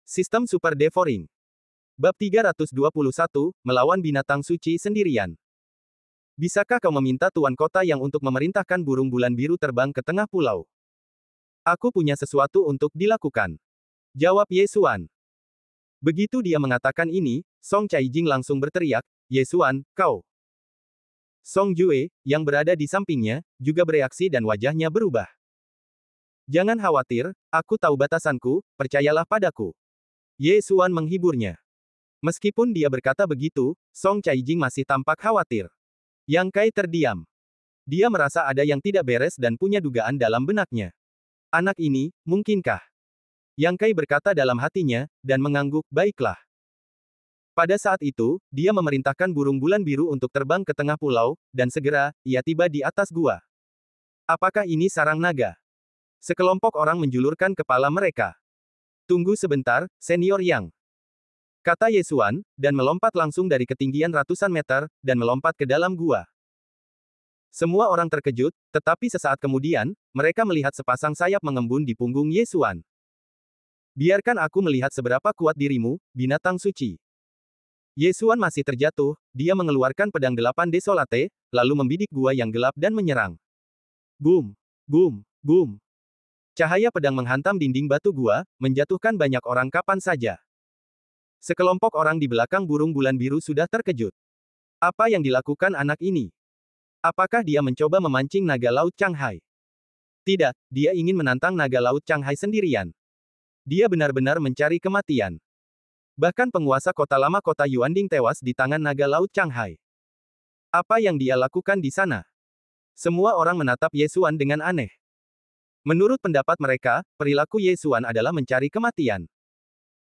Sistem Super Devouring. Bab 321, Melawan Binatang Suci Sendirian. Bisakah kau meminta Tuan Kota yang untuk memerintahkan burung bulan biru terbang ke tengah pulau? Aku punya sesuatu untuk dilakukan. Jawab Ye Xuan. Begitu dia mengatakan ini, Song Caijing langsung berteriak, Ye Xuan, kau. Song Jue, yang berada di sampingnya, juga bereaksi dan wajahnya berubah. Jangan khawatir, aku tahu batasanku, percayalah padaku. Ye Xuan menghiburnya. Meskipun dia berkata begitu, Song Caijing masih tampak khawatir. Yang Kai terdiam. Dia merasa ada yang tidak beres dan punya dugaan dalam benaknya. Anak ini, mungkinkah? Yang Kai berkata dalam hatinya, dan mengangguk, baiklah. Pada saat itu, dia memerintahkan burung bulan biru untuk terbang ke tengah pulau, dan segera, ia tiba di atas gua. Apakah ini sarang naga? Sekelompok orang menjulurkan kepala mereka. Tunggu sebentar, Senior Yang. Kata Ye Xuan, dan melompat langsung dari ketinggian ratusan meter, dan melompat ke dalam gua. Semua orang terkejut, tetapi sesaat kemudian, mereka melihat sepasang sayap mengembun di punggung Ye Xuan. Biarkan aku melihat seberapa kuat dirimu, binatang suci. Ye Xuan masih terjatuh, dia mengeluarkan pedang 8 desolate, lalu membidik gua yang gelap dan menyerang. Boom! Boom! Boom! Cahaya pedang menghantam dinding batu gua, menjatuhkan banyak orang kapan saja. Sekelompok orang di belakang burung bulan biru sudah terkejut. Apa yang dilakukan anak ini? Apakah dia mencoba memancing naga laut Changhai? Tidak, dia ingin menantang naga laut Changhai sendirian. Dia benar-benar mencari kematian. Bahkan penguasa kota lama kota Yuanding tewas di tangan naga laut Changhai. Apa yang dia lakukan di sana? Semua orang menatap Ye Xuan dengan aneh. Menurut pendapat mereka, perilaku Ye Xuan adalah mencari kematian.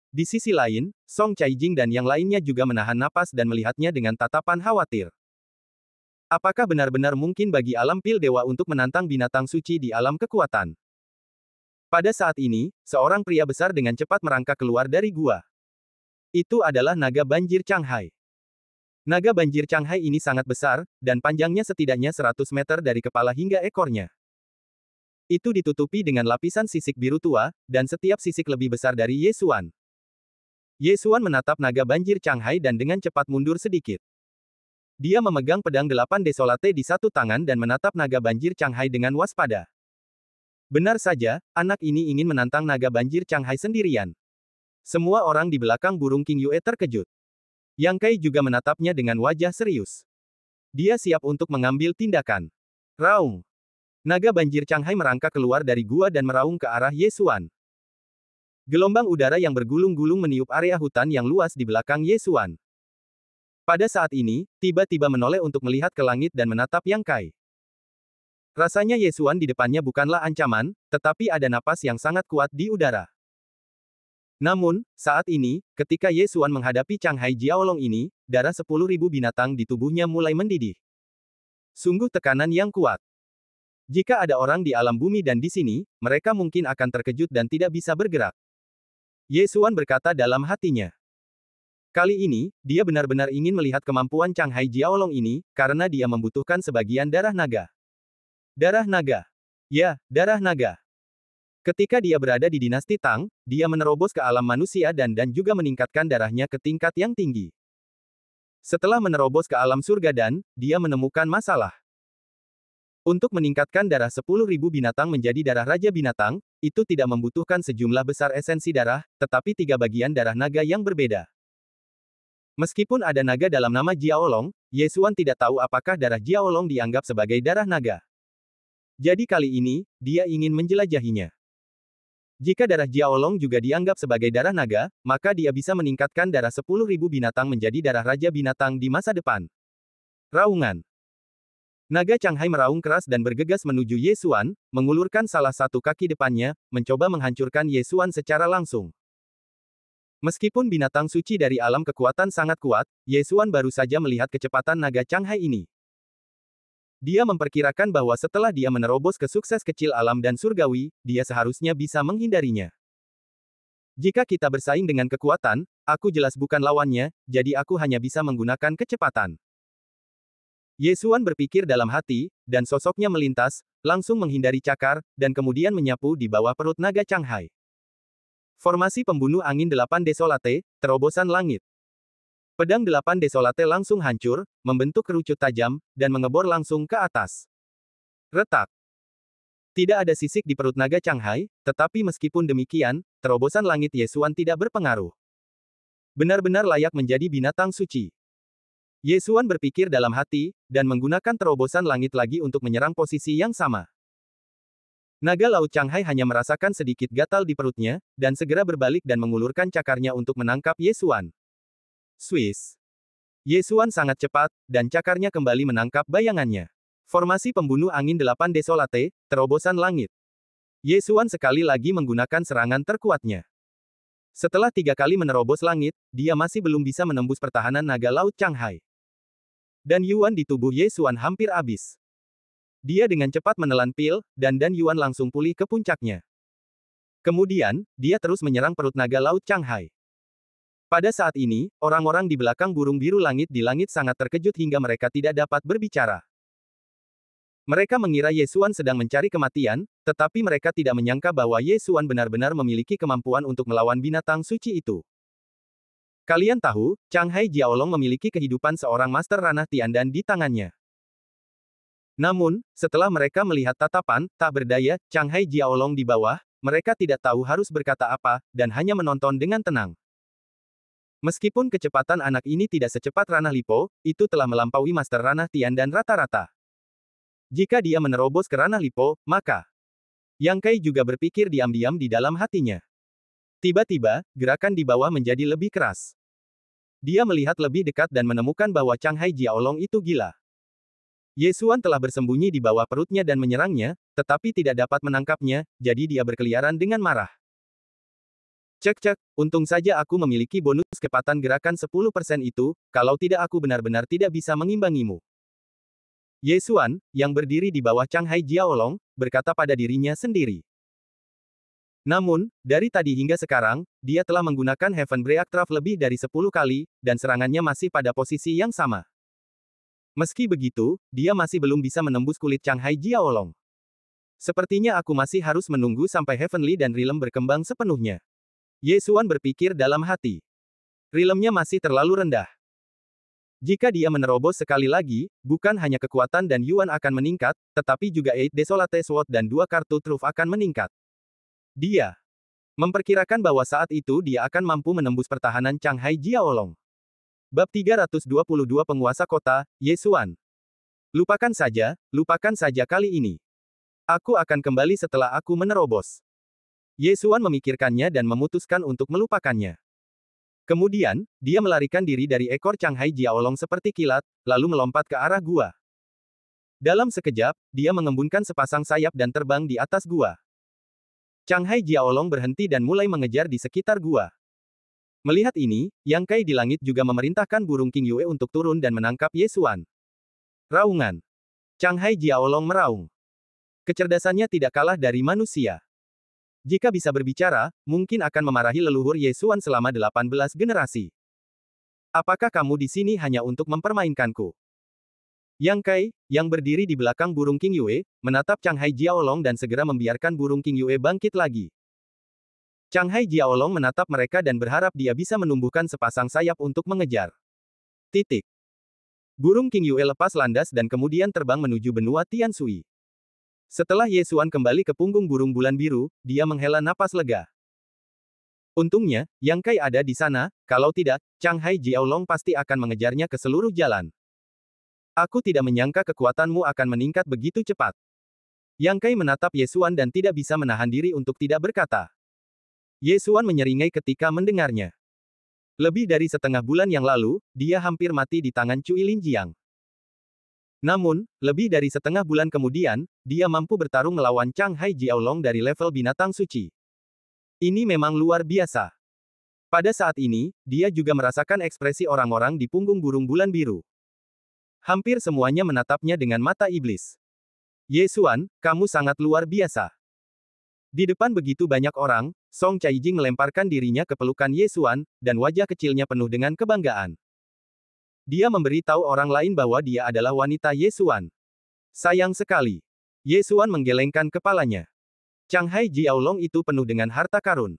Di sisi lain, Song Caijing dan yang lainnya juga menahan napas dan melihatnya dengan tatapan khawatir. Apakah benar-benar mungkin bagi alam pil dewa untuk menantang binatang suci di alam kekuatan? Pada saat ini, seorang pria besar dengan cepat merangkak keluar dari gua. Itu adalah naga banjir Changhai. Naga banjir Changhai ini sangat besar, dan panjangnya setidaknya 100 meter dari kepala hingga ekornya. Itu ditutupi dengan lapisan sisik biru tua, dan setiap sisik lebih besar dari Ye Xuan. Ye Xuan menatap naga banjir Changhai dan dengan cepat mundur sedikit. Dia memegang pedang 8 desolate di satu tangan dan menatap naga banjir Changhai dengan waspada. Benar saja, anak ini ingin menantang naga banjir Changhai sendirian. Semua orang di belakang burung King Yue terkejut. Yang Kai juga menatapnya dengan wajah serius. Dia siap untuk mengambil tindakan. Raung! Naga banjir Changhai merangkak keluar dari gua dan meraung ke arah Ye Xuan. Gelombang udara yang bergulung-gulung meniup area hutan yang luas di belakang Ye Xuan. Pada saat ini, tiba-tiba menoleh untuk melihat ke langit dan menatap Yang Kai. Rasanya Ye Xuan di depannya bukanlah ancaman, tetapi ada napas yang sangat kuat di udara. Namun, saat ini, ketika Ye Xuan menghadapi Changhai Jiaolong ini, darah 10.000 binatang di tubuhnya mulai mendidih. Sungguh tekanan yang kuat. Jika ada orang di alam bumi dan di sini, mereka mungkin akan terkejut dan tidak bisa bergerak. Ye Xuan berkata dalam hatinya. Kali ini, dia benar-benar ingin melihat kemampuan Changhai Jiaolong ini, karena dia membutuhkan sebagian darah naga. Darah naga. Ya, darah naga. Ketika dia berada di dinasti Tang, dia menerobos ke alam manusia dan juga meningkatkan darahnya ke tingkat yang tinggi. Setelah menerobos ke alam surga dan, dia menemukan masalah. Untuk meningkatkan darah 10.000 binatang menjadi darah raja binatang, itu tidak membutuhkan sejumlah besar esensi darah, tetapi 3 bagian darah naga yang berbeda. Meskipun ada naga dalam nama Jiaolong, Ye Xuan tidak tahu apakah darah Jiaolong dianggap sebagai darah naga. Jadi kali ini, dia ingin menjelajahinya. Jika darah Jiaolong juga dianggap sebagai darah naga, maka dia bisa meningkatkan darah 10.000 binatang menjadi darah raja binatang di masa depan. Raungan. Naga Changhai meraung keras dan bergegas menuju Ye Xuan, mengulurkan salah satu kaki depannya, mencoba menghancurkan Ye Xuan secara langsung. Meskipun binatang suci dari alam kekuatan sangat kuat, Ye Xuan baru saja melihat kecepatan naga Changhai ini. Dia memperkirakan bahwa setelah dia menerobos ke sukses kecil alam dan surgawi, dia seharusnya bisa menghindarinya. Jika kita bersaing dengan kekuatan, aku jelas bukan lawannya, jadi aku hanya bisa menggunakan kecepatan. Ye Xuan berpikir dalam hati, dan sosoknya melintas, langsung menghindari cakar, dan kemudian menyapu di bawah perut naga Changhai. Formasi pembunuh angin 8 Desolate, terobosan langit. Pedang 8 Desolate langsung hancur, membentuk kerucut tajam, dan mengebor langsung ke atas. Retak. Tidak ada sisik di perut naga Changhai, tetapi meskipun demikian, terobosan langit Yesuan tidak berpengaruh. Benar-benar layak menjadi binatang suci. Yesuan berpikir dalam hati, dan menggunakan terobosan langit lagi untuk menyerang posisi yang sama. Naga laut Changhai hanya merasakan sedikit gatal di perutnya, dan segera berbalik dan mengulurkan cakarnya untuk menangkap Yesuan. Swiss. Yesuan sangat cepat, dan cakarnya kembali menangkap bayangannya. Formasi pembunuh angin 8 Desolate, terobosan langit. Yesuan sekali lagi menggunakan serangan terkuatnya. Setelah 3 kali menerobos langit, dia masih belum bisa menembus pertahanan naga laut Changhai. Dan Yuan di tubuh Yesuan hampir habis. Dia dengan cepat menelan pil, dan Yuan langsung pulih ke puncaknya. Kemudian, dia terus menyerang perut naga laut Changhai. Pada saat ini, orang-orang di belakang burung biru langit di langit sangat terkejut hingga mereka tidak dapat berbicara. Mereka mengira Yesuan sedang mencari kematian, tetapi mereka tidak menyangka bahwa Yesuan benar-benar memiliki kemampuan untuk melawan binatang suci itu. Kalian tahu, Changhai Jiaolong memiliki kehidupan seorang master ranah Tiandan di tangannya. Namun, setelah mereka melihat tatapan, tak berdaya, Changhai Jiaolong di bawah, mereka tidak tahu harus berkata apa, dan hanya menonton dengan tenang. Meskipun kecepatan anak ini tidak secepat ranah Lipo, itu telah melampaui master ranah Tiandan rata-rata. Jika dia menerobos ke ranah Lipo, maka Yang Kai juga berpikir diam-diam di dalam hatinya. Tiba-tiba, gerakan di bawah menjadi lebih keras. Dia melihat lebih dekat dan menemukan bahwa Changhai Jiaolong itu gila. Yesuan telah bersembunyi di bawah perutnya dan menyerangnya, tetapi tidak dapat menangkapnya, jadi dia berkeliaran dengan marah. Cek, untung saja aku memiliki bonus kecepatan gerakan 10% itu, kalau tidak aku benar-benar tidak bisa mengimbangimu. Yesuan, yang berdiri di bawah Changhai Jiaolong, berkata pada dirinya sendiri. Namun, dari tadi hingga sekarang, dia telah menggunakan Heaven Break Trap lebih dari 10 kali, dan serangannya masih pada posisi yang sama. Meski begitu, dia masih belum bisa menembus kulit Changhai Jiaolong. Sepertinya aku masih harus menunggu sampai Heavenly dan Realm berkembang sepenuhnya. Yesuan berpikir dalam hati. Realmnya masih terlalu rendah. Jika dia menerobos sekali lagi, bukan hanya kekuatan dan Yuan akan meningkat, tetapi juga Eight Desolate Sword dan 2 kartu Truth akan meningkat. Dia memperkirakan bahwa saat itu dia akan mampu menembus pertahanan Changhai Jiaolong. Bab 322 Penguasa Kota, Yesuan. Lupakan saja kali ini. Aku akan kembali setelah aku menerobos. Yesuan memikirkannya dan memutuskan untuk melupakannya. Kemudian, dia melarikan diri dari ekor Changhai Jiaolong seperti kilat, lalu melompat ke arah gua. Dalam sekejap, dia mengembunkan sepasang sayap dan terbang di atas gua. Changhai Jiaolong berhenti dan mulai mengejar di sekitar gua. Melihat ini, Yang Kai di langit juga memerintahkan burung King Yue untuk turun dan menangkap Yesuan. Raungan. Changhai Jiaolong meraung. Kecerdasannya tidak kalah dari manusia. Jika bisa berbicara, mungkin akan memarahi leluhur Yesuan selama 18 generasi. Apakah kamu di sini hanya untuk mempermainkanku? Yang Kai, yang berdiri di belakang burung King Yue, menatap Changhai Jiaolong dan segera membiarkan burung King Yue bangkit lagi. Changhai Jiaolong menatap mereka dan berharap dia bisa menumbuhkan sepasang sayap untuk mengejar. Titik. Burung King Yue lepas landas dan kemudian terbang menuju benua Tianshui. Setelah Yesuan kembali ke punggung burung bulan biru, dia menghela napas lega. Untungnya, Yang Kai ada di sana, kalau tidak, Changhai Jiaolong pasti akan mengejarnya ke seluruh jalan. Aku tidak menyangka kekuatanmu akan meningkat begitu cepat. Yang Kai menatap Yesuan dan tidak bisa menahan diri untuk tidak berkata. Yesuan menyeringai ketika mendengarnya. Lebih dari setengah bulan yang lalu, dia hampir mati di tangan Cui Linjiang. Namun, lebih dari setengah bulan kemudian, dia mampu bertarung melawan Changhai Jiaolong dari level binatang suci. Ini memang luar biasa. Pada saat ini, dia juga merasakan ekspresi orang-orang di punggung burung bulan biru. Hampir semuanya menatapnya dengan mata iblis. Yesuan, kamu sangat luar biasa. Di depan begitu banyak orang, Song Caijing melemparkan dirinya ke pelukan Yesuan, dan wajah kecilnya penuh dengan kebanggaan. Dia memberi tahu orang lain bahwa dia adalah wanita Yesuan. Sayang sekali. Yesuan menggelengkan kepalanya. Changhai Jiaolong itu penuh dengan harta karun.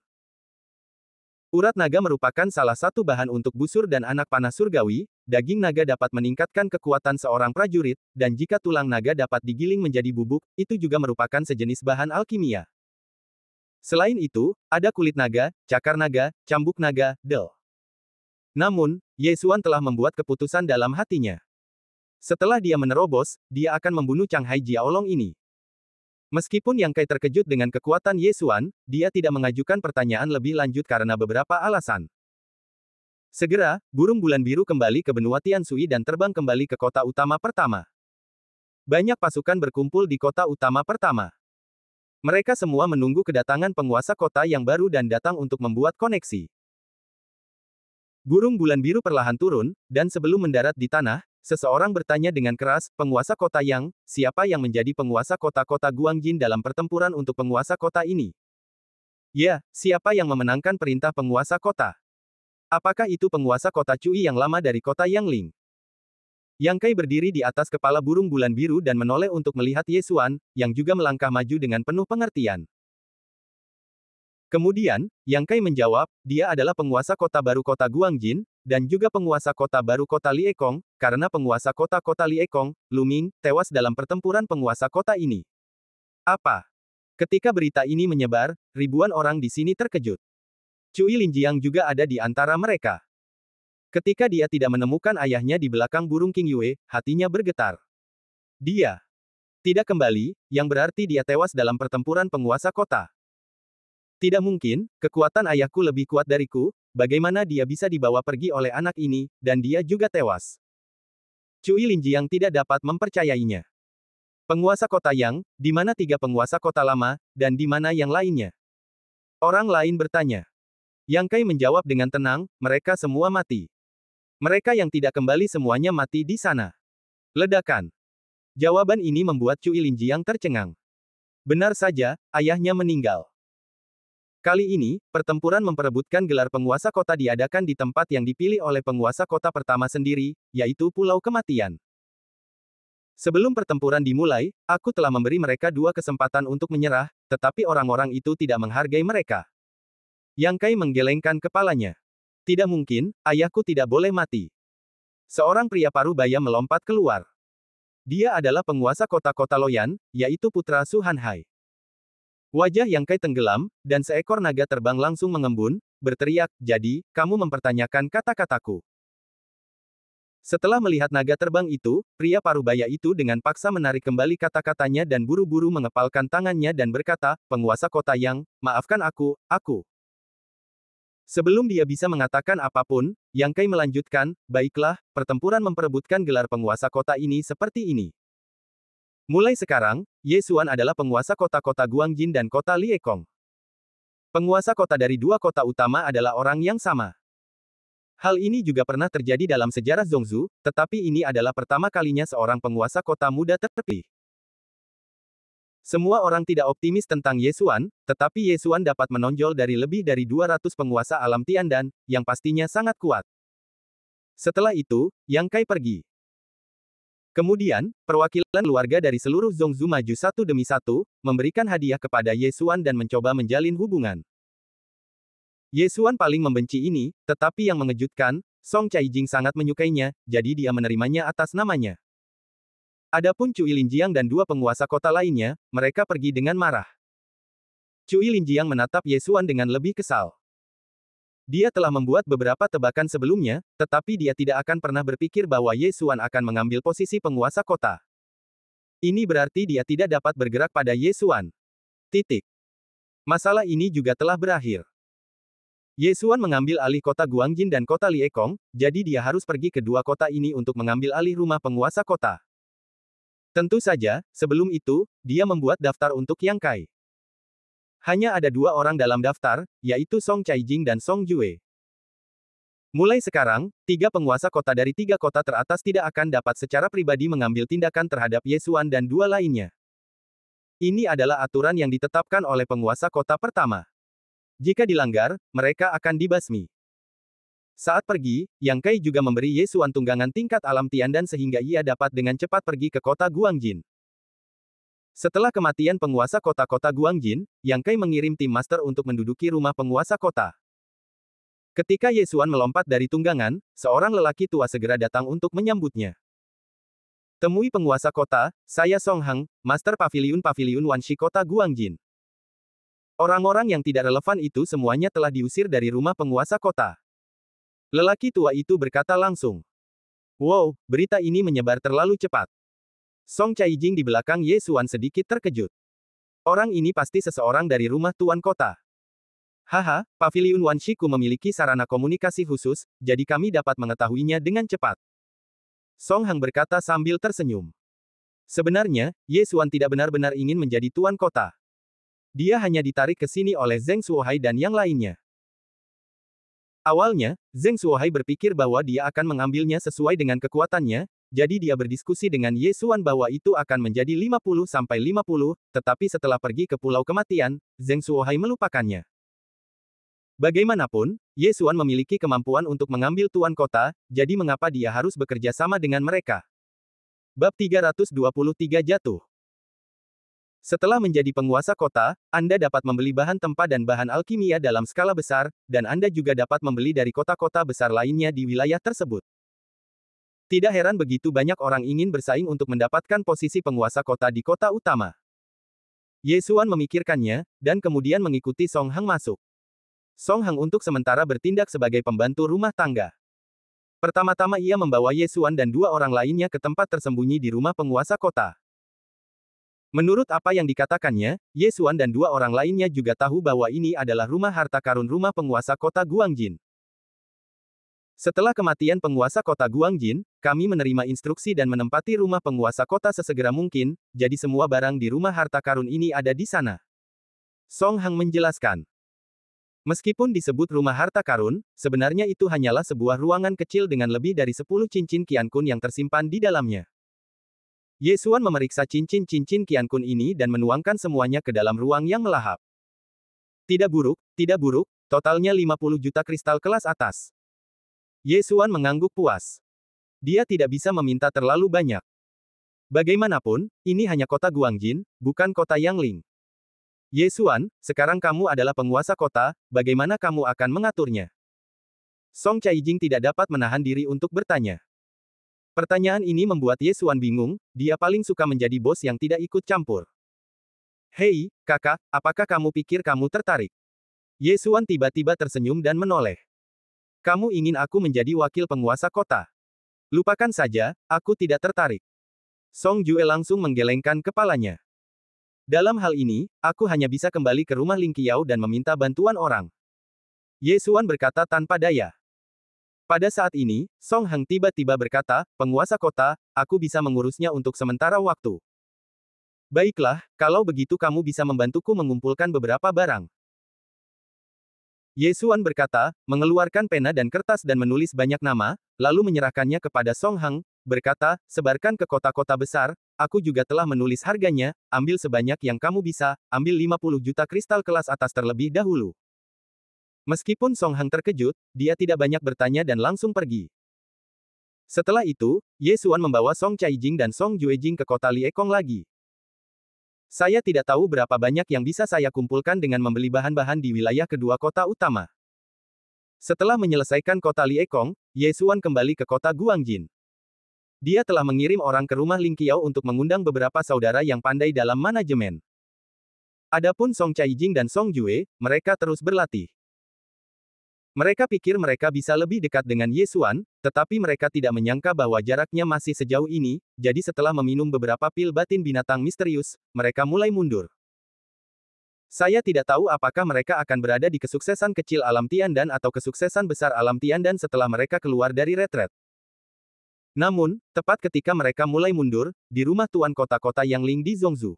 Urat naga merupakan salah satu bahan untuk busur dan anak panah surgawi. Daging naga dapat meningkatkan kekuatan seorang prajurit, dan jika tulang naga dapat digiling menjadi bubuk, itu juga merupakan sejenis bahan alkimia. Selain itu, ada kulit naga, cakar naga, cambuk naga, del. Namun, Ye Xuan telah membuat keputusan dalam hatinya. Setelah dia menerobos, dia akan membunuh Chang Hai Jiaolong ini. Meskipun Yang Kai terkejut dengan kekuatan Ye Xuan, dia tidak mengajukan pertanyaan lebih lanjut karena beberapa alasan. Segera, burung bulan biru kembali ke benua Tianshui dan terbang kembali ke kota utama pertama. Banyak pasukan berkumpul di kota utama pertama. Mereka semua menunggu kedatangan penguasa kota yang baru dan datang untuk membuat koneksi. Burung bulan biru perlahan turun, dan sebelum mendarat di tanah, seseorang bertanya dengan keras, penguasa kota Yang, siapa yang menjadi penguasa kota-kota Guangjin dalam pertempuran untuk penguasa kota ini? Ya, siapa yang memenangkan perintah penguasa kota? Apakah itu penguasa kota Cui yang lama dari kota Yangling? Yang Kai berdiri di atas kepala burung bulan biru dan menoleh untuk melihat Ye Xuan, yang juga melangkah maju dengan penuh pengertian. Kemudian, Yang Kai menjawab, dia adalah penguasa kota baru kota Guangjin, dan juga penguasa kota baru kota Liekong, karena penguasa kota-kota Liekong, Lu Ming, tewas dalam pertempuran penguasa kota ini. Apa? Ketika berita ini menyebar, ribuan orang di sini terkejut. Cui Linjiang juga ada di antara mereka. Ketika dia tidak menemukan ayahnya di belakang burung King Yue, hatinya bergetar. Dia tidak kembali, yang berarti dia tewas dalam pertempuran penguasa kota. Tidak mungkin, kekuatan ayahku lebih kuat dariku, bagaimana dia bisa dibawa pergi oleh anak ini, dan dia juga tewas. Cui Linjiang tidak dapat mempercayainya. Penguasa kota Yang, di mana tiga penguasa kota lama, dan di mana yang lainnya? Orang lain bertanya. Yang Kai menjawab dengan tenang, mereka semua mati. Mereka yang tidak kembali semuanya mati di sana. Ledakan. Jawaban ini membuat Cui Linjiang tercengang. Benar saja, ayahnya meninggal. Kali ini, pertempuran memperebutkan gelar penguasa kota diadakan di tempat yang dipilih oleh penguasa kota pertama sendiri, yaitu Pulau Kematian. Sebelum pertempuran dimulai, aku telah memberi mereka 2 kesempatan untuk menyerah, tetapi orang-orang itu tidak menghargai mereka. Yang Kai menggelengkan kepalanya. Tidak mungkin, ayahku tidak boleh mati. Seorang pria paruh baya melompat keluar. Dia adalah penguasa kota-kota Loyan, yaitu putra Su Hanhai. Wajah Yang Kai tenggelam, dan seekor naga terbang langsung mengembun, berteriak, jadi, kamu mempertanyakan kata-kataku. Setelah melihat naga terbang itu, pria paruh baya itu dengan paksa menarik kembali kata-katanya dan buru-buru mengepalkan tangannya dan berkata, penguasa kota Yang, maafkan aku. Sebelum dia bisa mengatakan apapun, Yang Kai melanjutkan, baiklah, pertempuran memperebutkan gelar penguasa kota ini seperti ini. Mulai sekarang, Ye Xuan adalah penguasa kota-kota Guangjin dan kota Liekong. Penguasa kota dari 2 kota utama adalah orang yang sama. Hal ini juga pernah terjadi dalam sejarah Zhongzhou, tetapi ini adalah pertama kalinya seorang penguasa kota muda terpilih. Semua orang tidak optimis tentang Ye Xuan, tetapi Ye Xuan dapat menonjol dari lebih dari 200 penguasa alam Tiandan, yang pastinya sangat kuat. Setelah itu, Yang Kai pergi. Kemudian, perwakilan keluarga dari seluruh Zhongzhou maju satu demi satu, memberikan hadiah kepada Ye Xuan dan mencoba menjalin hubungan. Ye Xuan paling membenci ini, tetapi yang mengejutkan, Song Caijing sangat menyukainya, jadi dia menerimanya atas namanya. Adapun Cui Linjiang dan 2 penguasa kota lainnya, mereka pergi dengan marah. Cui Linjiang menatap Ye Xuan dengan lebih kesal. Dia telah membuat beberapa tebakan sebelumnya, tetapi dia tidak akan pernah berpikir bahwa Ye Xuan akan mengambil posisi penguasa kota. Ini berarti dia tidak dapat bergerak pada Ye Xuan. Titik. Masalah ini juga telah berakhir. Ye Xuan mengambil alih kota Guangjin dan kota Liekong, jadi dia harus pergi ke 2 kota ini untuk mengambil alih rumah penguasa kota. Tentu saja, sebelum itu, dia membuat daftar untuk Yang Kai. Hanya ada 2 orang dalam daftar, yaitu Song Caijing dan Song Jue. Mulai sekarang, 3 penguasa kota dari 3 kota teratas tidak akan dapat secara pribadi mengambil tindakan terhadap Ye Xuan dan 2 lainnya. Ini adalah aturan yang ditetapkan oleh penguasa kota pertama. Jika dilanggar, mereka akan dibasmi. Saat pergi, Yang Kai juga memberi Ye Xuan tunggangan tingkat alam Tiandan sehingga ia dapat dengan cepat pergi ke kota Guangjin. Setelah kematian penguasa kota-kota Guangjin, Yang Kai mengirim tim master untuk menduduki rumah penguasa kota. Ketika Yesuan melompat dari tunggangan, seorang lelaki tua segera datang untuk menyambutnya. Temui penguasa kota, saya Song Hang, Master Paviliun Wanshi Kota Guangjin. Orang-orang yang tidak relevan itu semuanya telah diusir dari rumah penguasa kota. Lelaki tua itu berkata langsung. Wow, berita ini menyebar terlalu cepat. Song Caijing di belakang Yesuan sedikit terkejut. Orang ini pasti seseorang dari rumah tuan kota. Haha, Paviliun Wanshiku memiliki sarana komunikasi khusus, jadi kami dapat mengetahuinya dengan cepat. Song Hang berkata sambil tersenyum. Sebenarnya, Yesuan tidak benar-benar ingin menjadi tuan kota. Dia hanya ditarik ke sini oleh Zheng Suohai dan yang lainnya. Awalnya, Zheng Suohai berpikir bahwa dia akan mengambilnya sesuai dengan kekuatannya, jadi dia berdiskusi dengan Yesuan bahwa itu akan menjadi 50-50, tetapi setelah pergi ke Pulau Kematian, Zheng Suohai melupakannya. Bagaimanapun, Yesuan memiliki kemampuan untuk mengambil tuan kota, jadi mengapa dia harus bekerja sama dengan mereka? Bab 323 jatuh. Setelah menjadi penguasa kota, Anda dapat membeli bahan tempa dan bahan alkimia dalam skala besar, dan Anda juga dapat membeli dari kota-kota besar lainnya di wilayah tersebut. Tidak heran begitu banyak orang ingin bersaing untuk mendapatkan posisi penguasa kota di kota utama. Yesuan memikirkannya, dan kemudian mengikuti Song Hang masuk. Song Hang untuk sementara bertindak sebagai pembantu rumah tangga. Pertama-tama ia membawa Yesuan dan dua orang lainnya ke tempat tersembunyi di rumah penguasa kota. Menurut apa yang dikatakannya, Yesuan dan dua orang lainnya juga tahu bahwa ini adalah rumah harta karun rumah penguasa kota Guangjin. Setelah kematian penguasa kota Guangjin, kami menerima instruksi dan menempati rumah penguasa kota sesegera mungkin, jadi semua barang di rumah harta karun ini ada di sana. Song Hang menjelaskan. Meskipun disebut rumah harta karun, sebenarnya itu hanyalah sebuah ruangan kecil dengan lebih dari 10 cincin Qiankun yang tersimpan di dalamnya. Yesuan memeriksa cincin-cincin Qiankun ini dan menuangkan semuanya ke dalam ruang yang melahap. Tidak buruk, totalnya 50 juta kristal kelas atas. Yesuan mengangguk puas. Dia tidak bisa meminta terlalu banyak. Bagaimanapun, ini hanya kota Guangjin, bukan kota Yangling. Yesuan, sekarang kamu adalah penguasa kota, bagaimana kamu akan mengaturnya? Song Caijing tidak dapat menahan diri untuk bertanya. Pertanyaan ini membuat Yesuan bingung, dia paling suka menjadi bos yang tidak ikut campur. Hei, kakak, apakah kamu pikir kamu tertarik? Yesuan tiba-tiba tersenyum dan menoleh. Kamu ingin aku menjadi wakil penguasa kota? Lupakan saja, aku tidak tertarik. Song Jue langsung menggelengkan kepalanya. Dalam hal ini, aku hanya bisa kembali ke rumah Ling Qiao dan meminta bantuan orang. Yesuan berkata tanpa daya. Pada saat ini, Song Hang tiba-tiba berkata, penguasa kota, aku bisa mengurusnya untuk sementara waktu. Baiklah, kalau begitu kamu bisa membantuku mengumpulkan beberapa barang. Yesuan berkata, mengeluarkan pena dan kertas dan menulis banyak nama, lalu menyerahkannya kepada Song Hang, berkata, sebarkan ke kota-kota besar, aku juga telah menulis harganya, ambil sebanyak yang kamu bisa, ambil 50 juta kristal kelas atas terlebih dahulu. Meskipun Song Hang terkejut, dia tidak banyak bertanya dan langsung pergi. Setelah itu, Yesuan membawa Song Caijing dan Song Juejing ke kota Liekong lagi. Saya tidak tahu berapa banyak yang bisa saya kumpulkan dengan membeli bahan-bahan di wilayah kedua kota utama. Setelah menyelesaikan kota Liekong, Yesuan kembali ke kota Guangjin. Dia telah mengirim orang ke rumah Ling Qiao untuk mengundang beberapa saudara yang pandai dalam manajemen. Adapun Song Caijing dan Song Jue, mereka terus berlatih. Mereka pikir mereka bisa lebih dekat dengan Yesuan, tetapi mereka tidak menyangka bahwa jaraknya masih sejauh ini, jadi setelah meminum beberapa pil batin binatang misterius, mereka mulai mundur. Saya tidak tahu apakah mereka akan berada di kesuksesan kecil alam Tiandan atau kesuksesan besar alam Tiandan setelah mereka keluar dari retret. Namun, tepat ketika mereka mulai mundur, di rumah tuan kota-kota Yangling di Zhongzhou.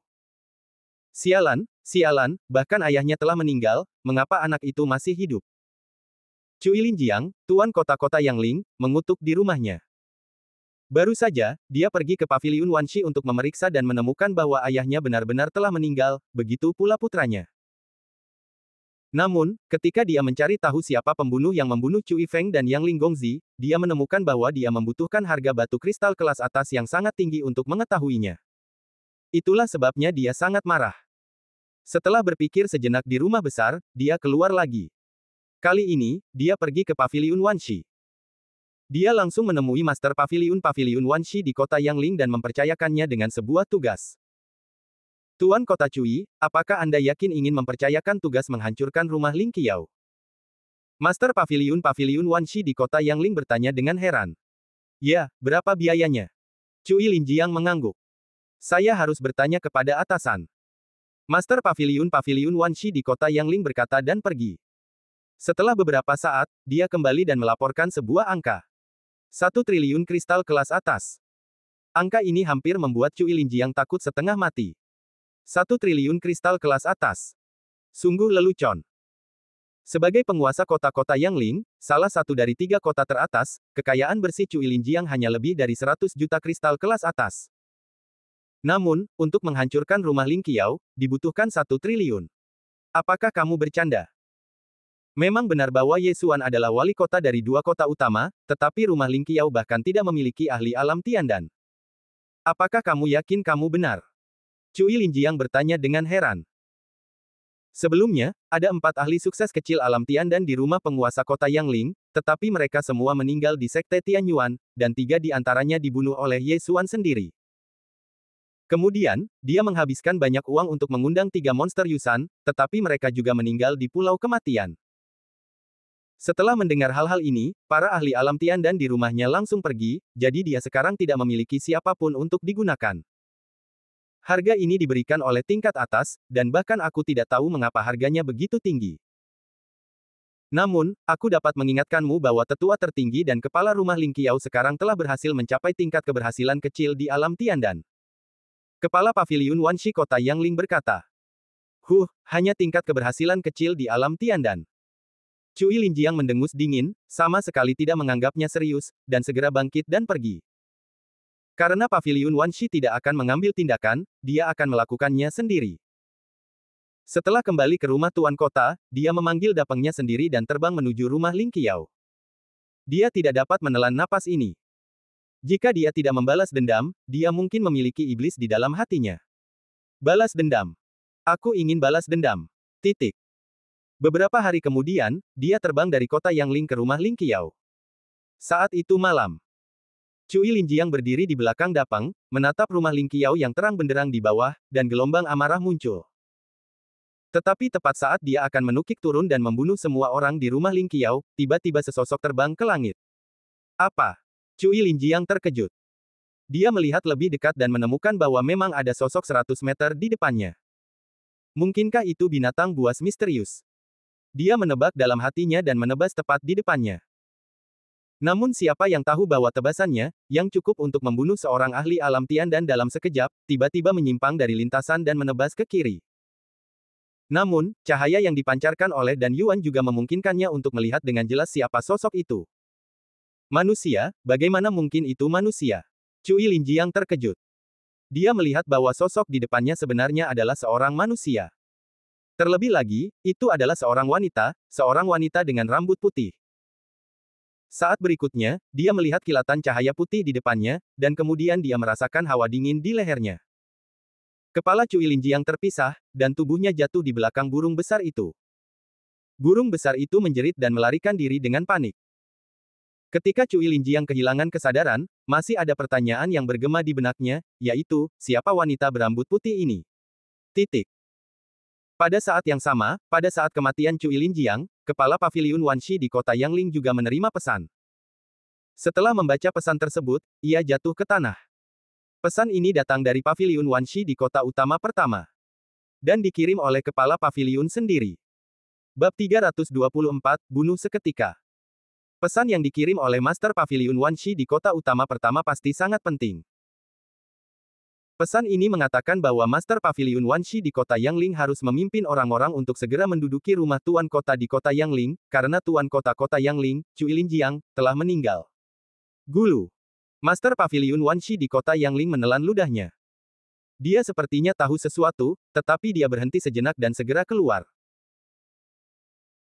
Sialan, bahkan ayahnya telah meninggal, mengapa anak itu masih hidup? Cui Linjiang, tuan kota-kota Yangling, mengutuk di rumahnya. Baru saja, dia pergi ke Paviliun Wanshi untuk memeriksa dan menemukan bahwa ayahnya benar-benar telah meninggal, begitu pula putranya. Namun, ketika dia mencari tahu siapa pembunuh yang membunuh Cui Feng dan Yangling Gongzi, dia menemukan bahwa dia membutuhkan harga batu kristal kelas atas yang sangat tinggi untuk mengetahuinya. Itulah sebabnya dia sangat marah. Setelah berpikir sejenak di rumah besar, dia keluar lagi. Kali ini, dia pergi ke Paviliun Wanshi. Dia langsung menemui Master Paviliun Wanshi di kota Yangling dan mempercayakannya dengan sebuah tugas. Tuan Kota Cui, apakah Anda yakin ingin mempercayakan tugas menghancurkan rumah Ling Qiao? Master Paviliun Wanshi di kota Yangling bertanya dengan heran. Ya, berapa biayanya? Cui Linjiang mengangguk. Saya harus bertanya kepada atasan. Master Paviliun Wanshi di kota Yangling berkata dan pergi. Setelah beberapa saat, dia kembali dan melaporkan sebuah angka. 1 triliun kristal kelas atas. Angka ini hampir membuat Cui Linjiang takut setengah mati. 1 triliun kristal kelas atas. Sungguh lelucon. Sebagai penguasa kota-kota Yangling, salah satu dari 3 kota teratas, kekayaan bersih Cui Linjiang hanya lebih dari 100 juta kristal kelas atas. Namun, untuk menghancurkan rumah Ling Qiao, dibutuhkan 1 triliun. Apakah kamu bercanda? Memang benar bahwa Yesuan adalah wali kota dari 2 kota utama, tetapi rumah Ling Qiao bahkan tidak memiliki ahli alam Tiandan. Apakah kamu yakin kamu benar? Cui Linjiang bertanya dengan heran. Sebelumnya, ada 4 ahli sukses kecil alam Tiandan di rumah penguasa kota Yangling, tetapi mereka semua meninggal di Sekte Tianyuan, dan 3 di antaranya dibunuh oleh Yesuan sendiri. Kemudian, dia menghabiskan banyak uang untuk mengundang 3 monster Yusan, tetapi mereka juga meninggal di Pulau Kematian. Setelah mendengar hal-hal ini, para ahli alam Tiandan di rumahnya langsung pergi, jadi dia sekarang tidak memiliki siapapun untuk digunakan. Harga ini diberikan oleh tingkat atas, dan bahkan aku tidak tahu mengapa harganya begitu tinggi. Namun, aku dapat mengingatkanmu bahwa tetua tertinggi dan kepala rumah Ling Qiao sekarang telah berhasil mencapai tingkat keberhasilan kecil di alam Tiandan. Kepala Paviliun Wanshi kota Yangling berkata. Hanya tingkat keberhasilan kecil di alam Tiandan. Cui Linjiang mendengus dingin, sama sekali tidak menganggapnya serius, dan segera bangkit dan pergi. Karena Paviliun Wanshi tidak akan mengambil tindakan, dia akan melakukannya sendiri. Setelah kembali ke rumah tuan kota, dia memanggil dapengnya sendiri dan terbang menuju rumah Ling Qiao. Dia tidak dapat menelan napas ini. Jika dia tidak membalas dendam, dia mungkin memiliki iblis di dalam hatinya. Balas dendam. Aku ingin balas dendam. Titik. Beberapa hari kemudian, dia terbang dari kota Yangling ke rumah Ling Qiao. Saat itu malam. Cui Linjiang berdiri di belakang dapang, menatap rumah Ling Qiao yang terang benderang di bawah, dan gelombang amarah muncul. Tetapi tepat saat dia akan menukik turun dan membunuh semua orang di rumah Ling Qiao, tiba-tiba sesosok terbang ke langit. Apa? Cui Linjiang terkejut. Dia melihat lebih dekat dan menemukan bahwa memang ada sosok 100 meter di depannya. Mungkinkah itu binatang buas misterius? Dia menebak dalam hatinya dan menebas tepat di depannya. Namun siapa yang tahu bahwa tebasannya, yang cukup untuk membunuh seorang ahli alam Tiandan dalam sekejap, tiba-tiba menyimpang dari lintasan dan menebas ke kiri. Namun, cahaya yang dipancarkan oleh Dan Yuan juga memungkinkannya untuk melihat dengan jelas siapa sosok itu. Manusia, bagaimana mungkin itu manusia? Cui Linjiang terkejut. Dia melihat bahwa sosok di depannya sebenarnya adalah seorang manusia. Terlebih lagi, itu adalah seorang wanita dengan rambut putih. Saat berikutnya, dia melihat kilatan cahaya putih di depannya, dan kemudian dia merasakan hawa dingin di lehernya. Kepala Cui Linjiang terpisah, dan tubuhnya jatuh di belakang burung besar itu. Burung besar itu menjerit dan melarikan diri dengan panik. Ketika Cui Linjiang kehilangan kesadaran, masih ada pertanyaan yang bergema di benaknya, yaitu, siapa wanita berambut putih ini? Titik. Pada saat yang sama, pada saat kematian Cui Linjiang, kepala Paviliun Wanshi di kota Yangling juga menerima pesan. Setelah membaca pesan tersebut, ia jatuh ke tanah. Pesan ini datang dari Paviliun Wanshi di kota utama pertama. Dan dikirim oleh kepala Paviliun sendiri. Bab 324, Bunuh Seketika. Pesan yang dikirim oleh Master Paviliun Wanshi di kota utama pertama pasti sangat penting. Pesan ini mengatakan bahwa Master Paviliun Wanshi di kota Yangling harus memimpin orang-orang untuk segera menduduki rumah tuan kota di kota Yangling, karena tuan kota Yangling, Cui Linjiang, telah meninggal. Gulu. Master Paviliun Wanshi di kota Yangling menelan ludahnya. Dia sepertinya tahu sesuatu, tetapi dia berhenti sejenak dan segera keluar.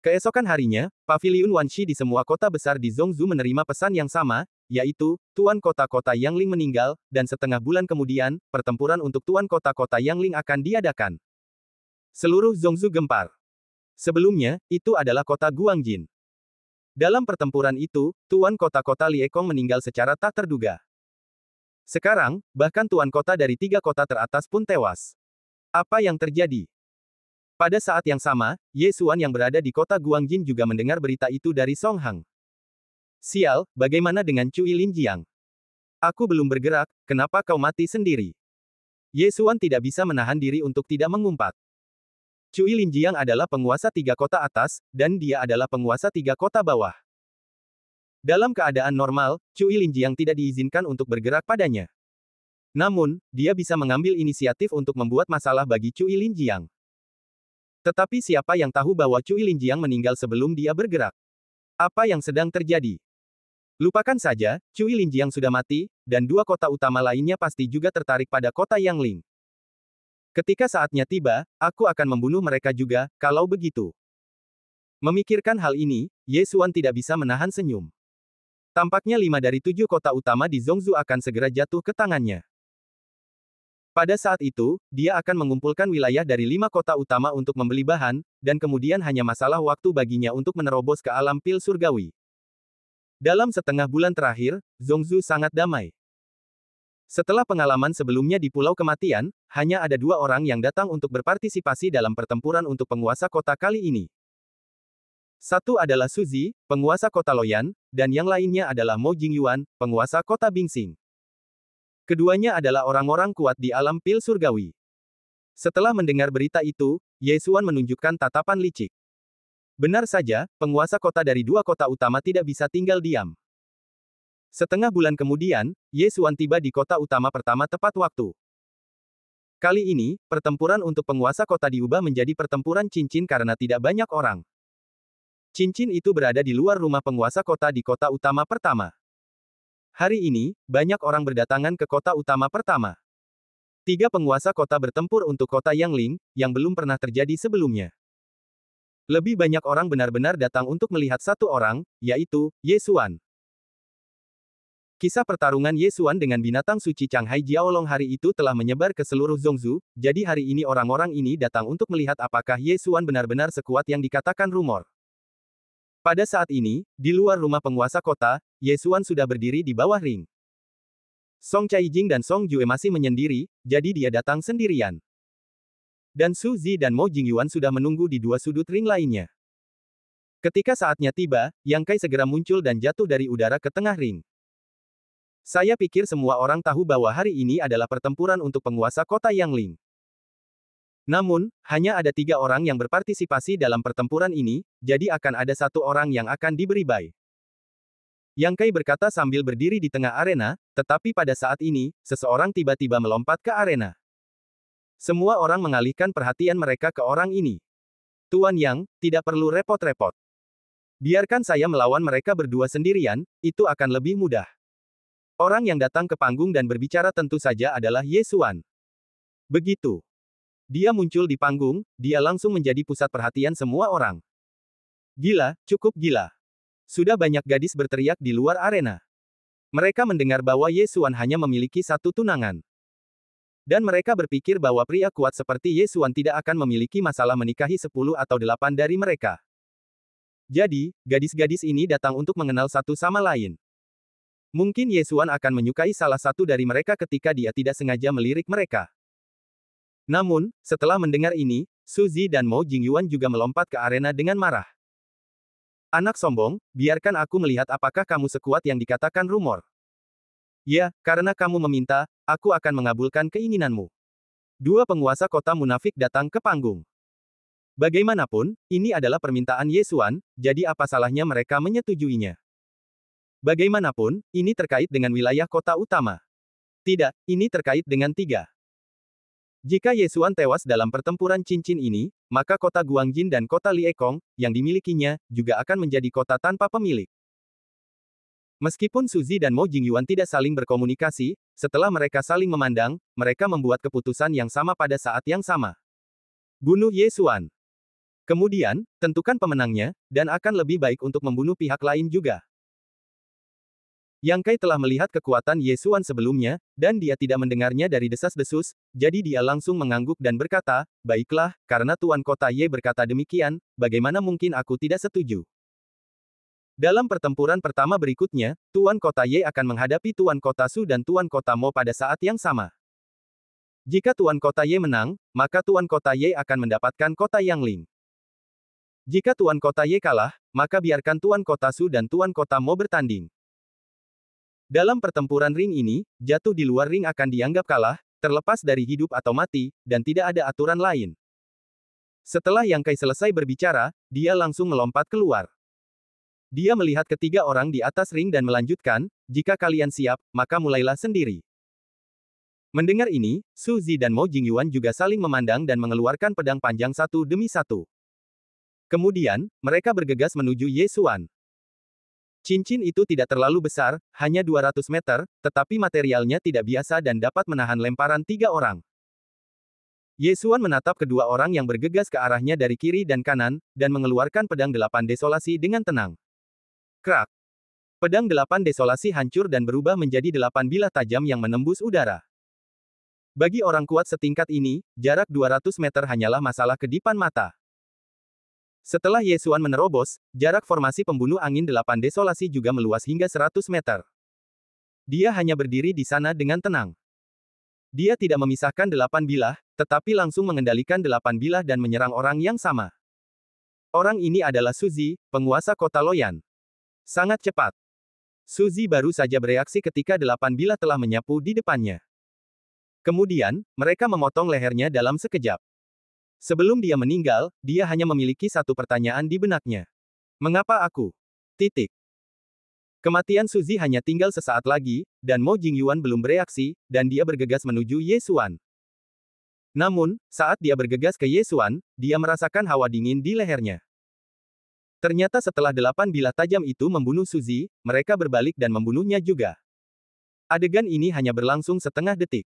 Keesokan harinya, Paviliun Wanshi di semua kota besar di Zhongzhou menerima pesan yang sama, yaitu, tuan kota-kota Yangling meninggal, dan setengah bulan kemudian, pertempuran untuk tuan kota-kota Yangling akan diadakan. Seluruh Zhongzhou gempar. Sebelumnya, itu adalah kota Guangjin. Dalam pertempuran itu, tuan kota-kota Liekong meninggal secara tak terduga. Sekarang, bahkan tuan kota dari 3 kota teratas pun tewas. Apa yang terjadi? Pada saat yang sama, Ye Xuan yang berada di kota Guangjin juga mendengar berita itu dari Song Hang. Sial, bagaimana dengan Cui Linjiang? Aku belum bergerak, kenapa kau mati sendiri? Ye Xuan tidak bisa menahan diri untuk tidak mengumpat. Cui Linjiang adalah penguasa 3 kota atas, dan dia adalah penguasa 3 kota bawah. Dalam keadaan normal, Cui Linjiang tidak diizinkan untuk bergerak padanya. Namun, dia bisa mengambil inisiatif untuk membuat masalah bagi Cui Linjiang. Tetapi siapa yang tahu bahwa Cui Linjiang meninggal sebelum dia bergerak? Apa yang sedang terjadi? Lupakan saja, Cui Linjiang sudah mati, dan 2 kota utama lainnya pasti juga tertarik pada kota Yangling. Ketika saatnya tiba, aku akan membunuh mereka juga, kalau begitu. Memikirkan hal ini, Ye Xuan tidak bisa menahan senyum. Tampaknya 5 dari 7 kota utama di Zhongzhou akan segera jatuh ke tangannya. Pada saat itu, dia akan mengumpulkan wilayah dari 5 kota utama untuk membeli bahan, dan kemudian hanya masalah waktu baginya untuk menerobos ke alam pil surgawi. Dalam setengah bulan terakhir, Zhongzhou sangat damai. Setelah pengalaman sebelumnya di Pulau Kematian, hanya ada 2 orang yang datang untuk berpartisipasi dalam pertempuran untuk penguasa kota kali ini. Satu adalah Suzy, penguasa kota Loyan, dan yang lainnya adalah Mo Jingyuan, penguasa kota Bingsing. Keduanya adalah orang-orang kuat di alam pil surgawi. Setelah mendengar berita itu, Ye Xuan menunjukkan tatapan licik. Benar saja, penguasa kota dari 2 kota utama tidak bisa tinggal diam. Setengah bulan kemudian, Ye Xuan tiba di kota utama pertama tepat waktu. Kali ini, pertempuran untuk penguasa kota diubah menjadi pertempuran cincin karena tidak banyak orang. Cincin itu berada di luar rumah penguasa kota di kota utama pertama. Hari ini, banyak orang berdatangan ke kota utama pertama. 3 penguasa kota bertempur untuk kota Yangling, yang belum pernah terjadi sebelumnya. Lebih banyak orang benar-benar datang untuk melihat satu orang, yaitu Ye Xuan. Kisah pertarungan Ye Xuan dengan binatang suci Changhai Jiaolong hari itu telah menyebar ke seluruh Zhongzhou, jadi hari ini orang-orang ini datang untuk melihat apakah Ye Xuan benar-benar sekuat yang dikatakan rumor. Pada saat ini, di luar rumah penguasa kota, Ye Xuan sudah berdiri di bawah ring. Song Caijing dan Song Jue masih menyendiri, jadi dia datang sendirian. Dan Su Zi dan Mo Jingyuan sudah menunggu di 2 sudut ring lainnya. Ketika saatnya tiba, Yang Kai segera muncul dan jatuh dari udara ke tengah ring. Saya pikir semua orang tahu bahwa hari ini adalah pertempuran untuk penguasa kota Yangling. Namun, hanya ada 3 orang yang berpartisipasi dalam pertempuran ini, jadi akan ada 1 orang yang akan diberi bye. Yang Kai berkata sambil berdiri di tengah arena, tetapi pada saat ini, seseorang tiba-tiba melompat ke arena. Semua orang mengalihkan perhatian mereka ke orang ini. Tuan Yang, tidak perlu repot-repot. Biarkan saya melawan mereka berdua sendirian, itu akan lebih mudah. Orang yang datang ke panggung dan berbicara tentu saja adalah Ye Xuan. Begitu. Dia muncul di panggung, dia langsung menjadi pusat perhatian semua orang. Gila, cukup gila. Sudah banyak gadis berteriak di luar arena. Mereka mendengar bahwa Ye Xuan hanya memiliki 1 tunangan. Dan mereka berpikir bahwa pria kuat seperti Ye Xuan tidak akan memiliki masalah menikahi 10 atau 8 dari mereka. Jadi, gadis-gadis ini datang untuk mengenal satu sama lain. Mungkin Ye Xuan akan menyukai salah satu dari mereka ketika dia tidak sengaja melirik mereka. Namun, setelah mendengar ini, Su Zi dan Mo Jingyuan juga melompat ke arena dengan marah. Anak sombong, biarkan aku melihat apakah kamu sekuat yang dikatakan rumor. Ya, karena kamu meminta, aku akan mengabulkan keinginanmu. 2 penguasa kota munafik datang ke panggung. Bagaimanapun, ini adalah permintaan Ye Xuan, jadi apa salahnya mereka menyetujuinya? Bagaimanapun, ini terkait dengan wilayah kota utama. Tidak, ini terkait dengan 3. Jika Ye Xuan tewas dalam pertempuran cincin ini, maka kota Guangjin dan kota Liekong, yang dimilikinya, juga akan menjadi kota tanpa pemilik. Meskipun Su Zi dan Mo Jingyuan tidak saling berkomunikasi, setelah mereka saling memandang, mereka membuat keputusan yang sama pada saat yang sama. Bunuh Ye Xuan. Kemudian, tentukan pemenangnya, dan akan lebih baik untuk membunuh pihak lain juga. Yang Kai telah melihat kekuatan Ye Xuan sebelumnya, dan dia tidak mendengarnya dari desas-desus, jadi dia langsung mengangguk dan berkata, baiklah, karena Tuan Kota Ye berkata demikian, bagaimana mungkin aku tidak setuju. Dalam pertempuran pertama berikutnya, Tuan Kota Ye akan menghadapi Tuan Kota Su dan Tuan Kota Mo pada saat yang sama. Jika Tuan Kota Ye menang, maka Tuan Kota Ye akan mendapatkan Kota Yangling. Jika Tuan Kota Ye kalah, maka biarkan Tuan Kota Su dan Tuan Kota Mo bertanding. Dalam pertempuran ring ini, jatuh di luar ring akan dianggap kalah, terlepas dari hidup atau mati, dan tidak ada aturan lain. Setelah Yang Kai selesai berbicara, dia langsung melompat keluar. Dia melihat ketiga orang di atas ring dan melanjutkan, jika kalian siap, maka mulailah sendiri. Mendengar ini, Su Zi dan Mo Jingyuan juga saling memandang dan mengeluarkan pedang panjang satu demi satu. Kemudian, mereka bergegas menuju Ye Xuan. Cincin itu tidak terlalu besar, hanya 200 meter, tetapi materialnya tidak biasa dan dapat menahan lemparan tiga orang. Ye Xuan menatap kedua orang yang bergegas ke arahnya dari kiri dan kanan, dan mengeluarkan pedang delapan desolasi dengan tenang. Krak! Pedang delapan desolasi hancur dan berubah menjadi 8 bilah tajam yang menembus udara. Bagi orang kuat setingkat ini, jarak 200 meter hanyalah masalah kedipan mata. Setelah Ye Xuan menerobos, jarak formasi pembunuh angin 8 desolasi juga meluas hingga 100 meter. Dia hanya berdiri di sana dengan tenang. Dia tidak memisahkan 8 bilah, tetapi langsung mengendalikan 8 bilah dan menyerang orang yang sama. Orang ini adalah Su Zi, penguasa kota Loyan. Sangat cepat. Su Zi baru saja bereaksi ketika 8 bilah telah menyapu di depannya. Kemudian, mereka memotong lehernya dalam sekejap. Sebelum dia meninggal, dia hanya memiliki satu pertanyaan di benaknya. Mengapa aku? Titik. Kematian Su Zi hanya tinggal sesaat lagi, dan Mo Jingyuan belum bereaksi, dan dia bergegas menuju Ye Xuan. Namun, saat dia bergegas ke Ye Xuan, dia merasakan hawa dingin di lehernya. Ternyata setelah 8 bilah tajam itu membunuh Su Zi, mereka berbalik dan membunuhnya juga. Adegan ini hanya berlangsung setengah detik.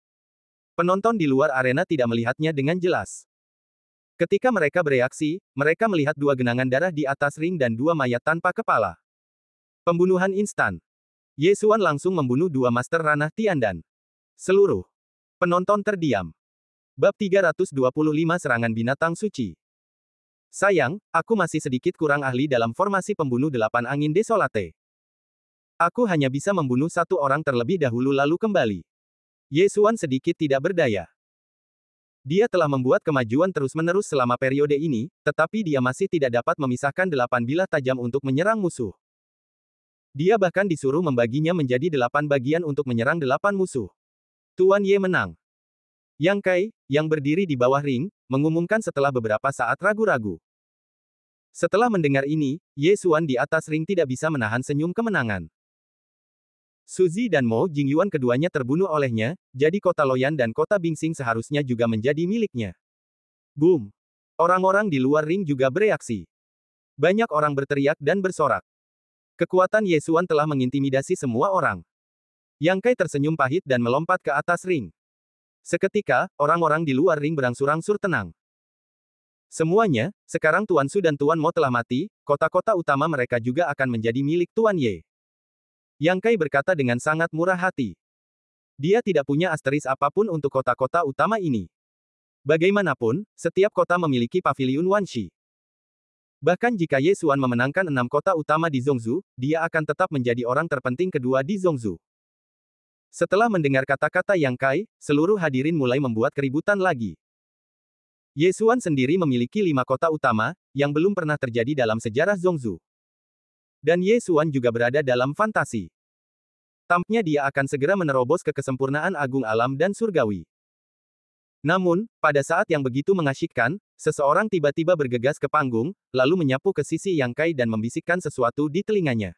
Penonton di luar arena tidak melihatnya dengan jelas. Ketika mereka bereaksi, mereka melihat dua genangan darah di atas ring dan dua mayat tanpa kepala. Pembunuhan instan. Ye Xuan langsung membunuh dua master ranah Tiandan. Seluruh penonton terdiam. Bab 325 Serangan Binatang Suci. Sayang, aku masih sedikit kurang ahli dalam formasi pembunuh 8 angin desolate. Aku hanya bisa membunuh satu orang terlebih dahulu lalu kembali. Ye Xuan sedikit tidak berdaya. Dia telah membuat kemajuan terus-menerus selama periode ini, tetapi dia masih tidak dapat memisahkan 8 bilah tajam untuk menyerang musuh. Dia bahkan disuruh membaginya menjadi 8 bagian untuk menyerang 8 musuh. Tuan Ye menang. Yang Kai, yang berdiri di bawah ring, mengumumkan setelah beberapa saat ragu-ragu. Setelah mendengar ini, Ye Xuan di atas ring tidak bisa menahan senyum kemenangan. Su Zi dan Mo Jingyuan keduanya terbunuh olehnya, jadi kota Loyan dan kota Bingsing seharusnya juga menjadi miliknya. Boom! Orang-orang di luar ring juga bereaksi. Banyak orang berteriak dan bersorak. Kekuatan Ye Xuan telah mengintimidasi semua orang. Yang Kai tersenyum pahit dan melompat ke atas ring. Seketika, orang-orang di luar ring berangsur-angsur tenang. Semuanya, sekarang Tuan Su dan Tuan Mo telah mati, kota-kota utama mereka juga akan menjadi milik Tuan Ye. Yang Kai berkata dengan sangat murah hati. Dia tidak punya asteris apapun untuk kota-kota utama ini. Bagaimanapun, setiap kota memiliki paviliun Wanshi. Bahkan jika Ye Xuan memenangkan 6 kota utama di Zhongzhou, dia akan tetap menjadi orang terpenting kedua di Zhongzhou. Setelah mendengar kata-kata Yang Kai, seluruh hadirin mulai membuat keributan lagi. Ye Xuan sendiri memiliki 5 kota utama, yang belum pernah terjadi dalam sejarah Zhongzhou. Dan Ye Xuan juga berada dalam fantasi. Tampaknya dia akan segera menerobos ke kesempurnaan agung alam dan surgawi. Namun, pada saat yang begitu mengasyikkan, seseorang tiba-tiba bergegas ke panggung, lalu menyapu ke sisi Yang Kai dan membisikkan sesuatu di telinganya.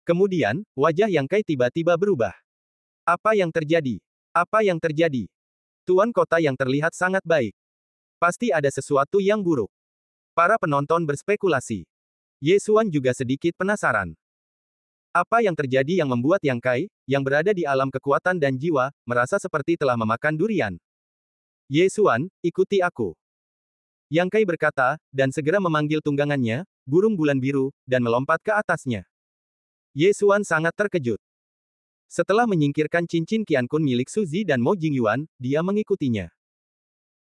Kemudian, wajah Yang Kai tiba-tiba berubah. Apa yang terjadi? Apa yang terjadi? Tuan kota yang terlihat sangat baik. Pasti ada sesuatu yang buruk. Para penonton berspekulasi. Ye Xuan juga sedikit penasaran. Apa yang terjadi yang membuat Yang Kai, yang berada di alam kekuatan dan jiwa, merasa seperti telah memakan durian? Ye Xuan, ikuti aku. Yang Kai berkata, dan segera memanggil tunggangannya, burung bulan biru, dan melompat ke atasnya. Ye Xuan sangat terkejut. Setelah menyingkirkan cincin Qiankun milik Suzy dan Mo Jingyuan, dia mengikutinya.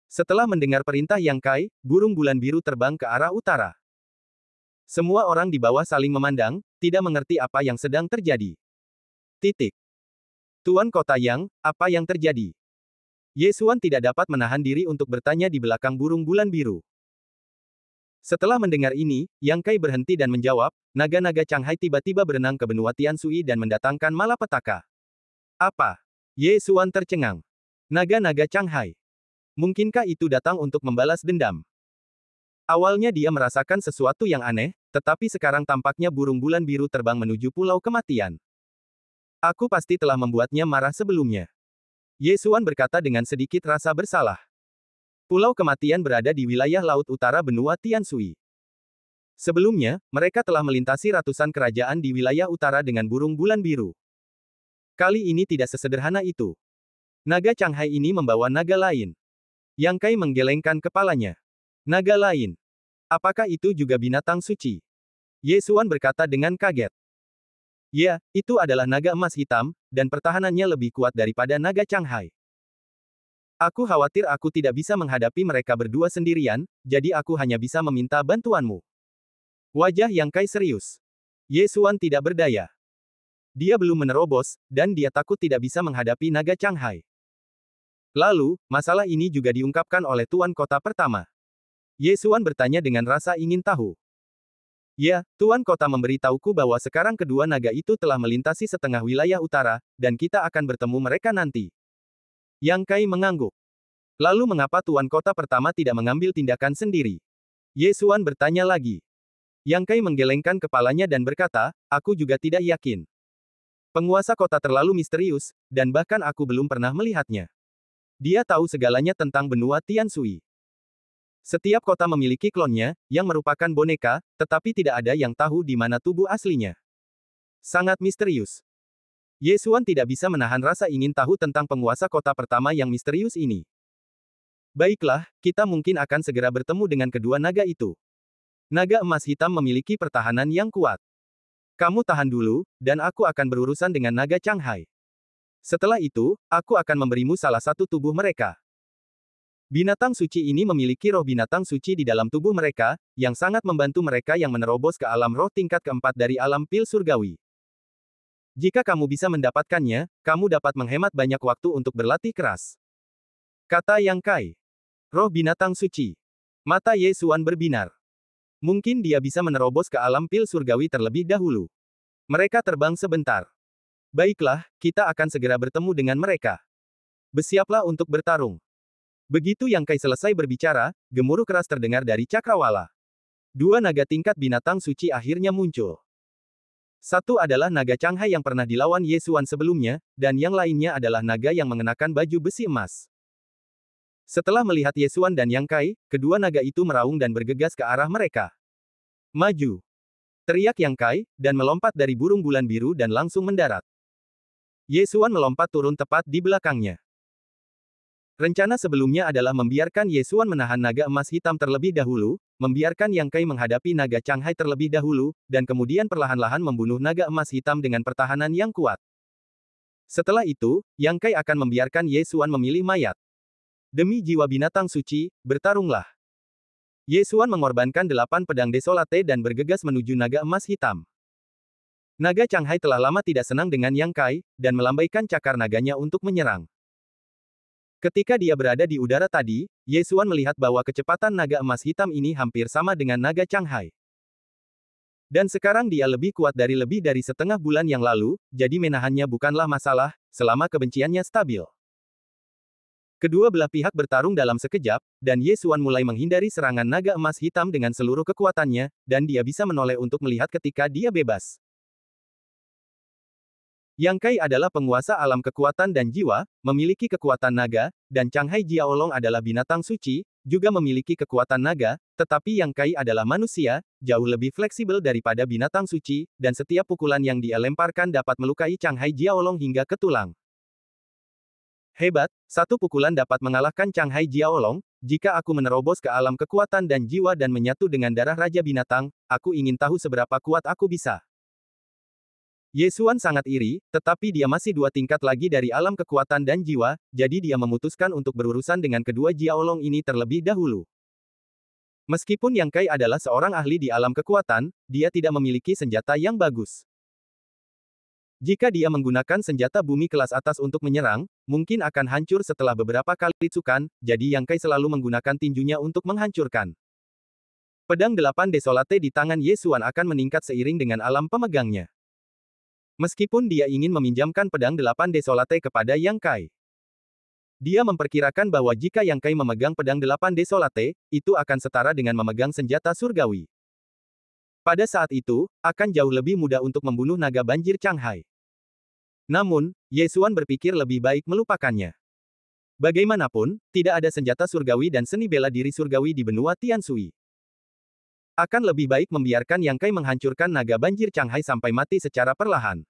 Setelah mendengar perintah Yang Kai, burung bulan biru terbang ke arah utara. Semua orang di bawah saling memandang, tidak mengerti apa yang sedang terjadi. Titik. Tuan Kota Yang, apa yang terjadi? Ye Xuan tidak dapat menahan diri untuk bertanya di belakang burung bulan biru. Setelah mendengar ini, Yang Kai berhenti dan menjawab, naga-naga Changhai tiba-tiba berenang ke benua Tianshui dan mendatangkan malapetaka. Apa? Ye Xuan tercengang. Naga-naga Changhai. Mungkinkah itu datang untuk membalas dendam? Awalnya dia merasakan sesuatu yang aneh, tetapi sekarang tampaknya burung bulan biru terbang menuju pulau kematian. Aku pasti telah membuatnya marah sebelumnya. Ye Xuan berkata dengan sedikit rasa bersalah. Pulau kematian berada di wilayah laut utara benua Tianshui. Sebelumnya, mereka telah melintasi ratusan kerajaan di wilayah utara dengan burung bulan biru. Kali ini tidak sesederhana itu. Naga Changhai ini membawa naga lain. Yang Kai menggelengkan kepalanya. Naga lain. Apakah itu juga binatang suci? Ye Xuan berkata dengan kaget. Ya, itu adalah naga emas hitam, dan pertahanannya lebih kuat daripada naga Changhai. Aku khawatir aku tidak bisa menghadapi mereka berdua sendirian, jadi aku hanya bisa meminta bantuanmu. Wajah Yang Kai serius. Ye Xuan tidak berdaya. Dia belum menerobos, dan dia takut tidak bisa menghadapi naga Changhai. Lalu, masalah ini juga diungkapkan oleh Tuan Kota pertama. Ye Xuan bertanya dengan rasa ingin tahu. Ya, Tuan Kota memberitahuku bahwa sekarang kedua naga itu telah melintasi setengah wilayah utara, dan kita akan bertemu mereka nanti. Yang Kai mengangguk. Lalu mengapa Tuan Kota pertama tidak mengambil tindakan sendiri? Ye Xuan bertanya lagi. Yang Kai menggelengkan kepalanya dan berkata, aku juga tidak yakin. Penguasa kota terlalu misterius, dan bahkan aku belum pernah melihatnya. Dia tahu segalanya tentang benua Tianshui. Setiap kota memiliki klonnya, yang merupakan boneka, tetapi tidak ada yang tahu di mana tubuh aslinya. Sangat misterius. Ye Xuan tidak bisa menahan rasa ingin tahu tentang penguasa kota pertama yang misterius ini. Baiklah, kita mungkin akan segera bertemu dengan kedua naga itu. Naga emas hitam memiliki pertahanan yang kuat. Kamu tahan dulu, dan aku akan berurusan dengan naga Changhai. Setelah itu, aku akan memberimu salah satu tubuh mereka. Binatang suci ini memiliki roh binatang suci di dalam tubuh mereka, yang sangat membantu mereka yang menerobos ke alam roh tingkat keempat dari alam pil surgawi. Jika kamu bisa mendapatkannya, kamu dapat menghemat banyak waktu untuk berlatih keras. Kata Yang Kai. Roh binatang suci. Mata Ye Xuan berbinar. Mungkin dia bisa menerobos ke alam pil surgawi terlebih dahulu. Mereka terbang sebentar. Baiklah, kita akan segera bertemu dengan mereka. Bersiaplah untuk bertarung. Begitu Yang Kai selesai berbicara, gemuruh keras terdengar dari cakrawala. Dua naga tingkat binatang suci akhirnya muncul. Satu adalah naga Changhai yang pernah dilawan Ye Xuan sebelumnya, dan yang lainnya adalah naga yang mengenakan baju besi emas. Setelah melihat Ye Xuan dan Yang Kai, kedua naga itu meraung dan bergegas ke arah mereka. Maju! Teriak Yang Kai, dan melompat dari burung bulan biru dan langsung mendarat. Ye Xuan melompat turun tepat di belakangnya. Rencana sebelumnya adalah membiarkan Ye Xuan menahan naga emas hitam terlebih dahulu, membiarkan Yang Kai menghadapi naga Changhai terlebih dahulu, dan kemudian perlahan-lahan membunuh naga emas hitam dengan pertahanan yang kuat. Setelah itu, Yang Kai akan membiarkan Ye Xuan memilih mayat. Demi jiwa binatang suci, bertarunglah. Ye Xuan mengorbankan 8 pedang desolate dan bergegas menuju naga emas hitam. Naga Changhai telah lama tidak senang dengan Yang Kai, dan melambaikan cakar naganya untuk menyerang. Ketika dia berada di udara tadi, Ye Xuan melihat bahwa kecepatan naga emas hitam ini hampir sama dengan naga Changhai. Dan sekarang dia lebih kuat dari lebih dari setengah bulan yang lalu, jadi menahannya bukanlah masalah, selama kebenciannya stabil. Kedua belah pihak bertarung dalam sekejap, dan Ye Xuan mulai menghindari serangan naga emas hitam dengan seluruh kekuatannya, dan dia bisa menoleh untuk melihat ketika dia bebas. Yang Kai adalah penguasa alam kekuatan dan jiwa, memiliki kekuatan naga, dan Changhai Jiaolong adalah binatang suci, juga memiliki kekuatan naga, tetapi Yang Kai adalah manusia, jauh lebih fleksibel daripada binatang suci, dan setiap pukulan yang dia lemparkan dapat melukai Changhai Jiaolong hingga ke tulang. Hebat, satu pukulan dapat mengalahkan Changhai Jiaolong. Jika aku menerobos ke alam kekuatan dan jiwa dan menyatu dengan darah Raja Binatang, aku ingin tahu seberapa kuat aku bisa. Ye Xuan sangat iri, tetapi dia masih 2 tingkat lagi dari alam kekuatan dan jiwa, jadi dia memutuskan untuk berurusan dengan kedua Jiaolong ini terlebih dahulu. Meskipun Yang Kai adalah seorang ahli di alam kekuatan, dia tidak memiliki senjata yang bagus. Jika dia menggunakan senjata bumi kelas atas untuk menyerang, mungkin akan hancur setelah beberapa kali tsukan, jadi Yang Kai selalu menggunakan tinjunya untuk menghancurkan. Pedang 8 Desolate di tangan Ye Xuan akan meningkat seiring dengan alam pemegangnya. Meskipun dia ingin meminjamkan pedang 8 Desolate kepada Yang Kai. Dia memperkirakan bahwa jika Yang Kai memegang pedang 8 Desolate, itu akan setara dengan memegang senjata surgawi. Pada saat itu, akan jauh lebih mudah untuk membunuh naga banjir Changhai. Namun, Ye Xuan berpikir lebih baik melupakannya. Bagaimanapun, tidak ada senjata surgawi dan seni bela diri surgawi di benua Tianshui. Akan lebih baik membiarkan Yang Kai menghancurkan naga banjir Changhai sampai mati secara perlahan.